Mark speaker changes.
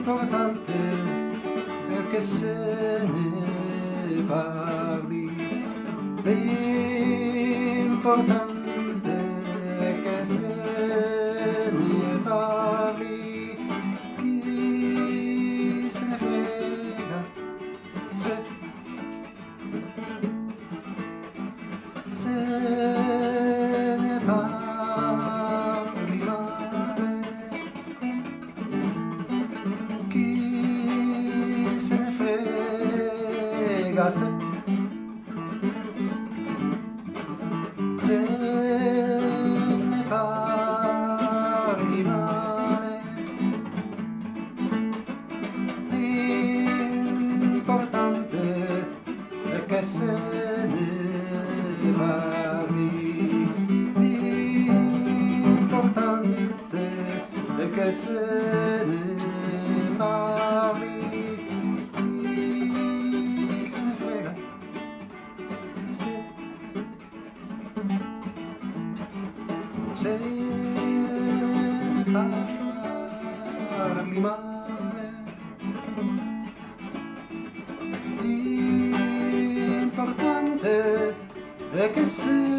Speaker 1: l'importante è che se ne parli. L'importante è che se ne parli. Chi se ne frega se ne parli male. Chi se ne frega se ne parli male. L'importante è che se ne parli. L'importante è che se ne parli. Chi se ne frega se ne parli male. L'importante è che se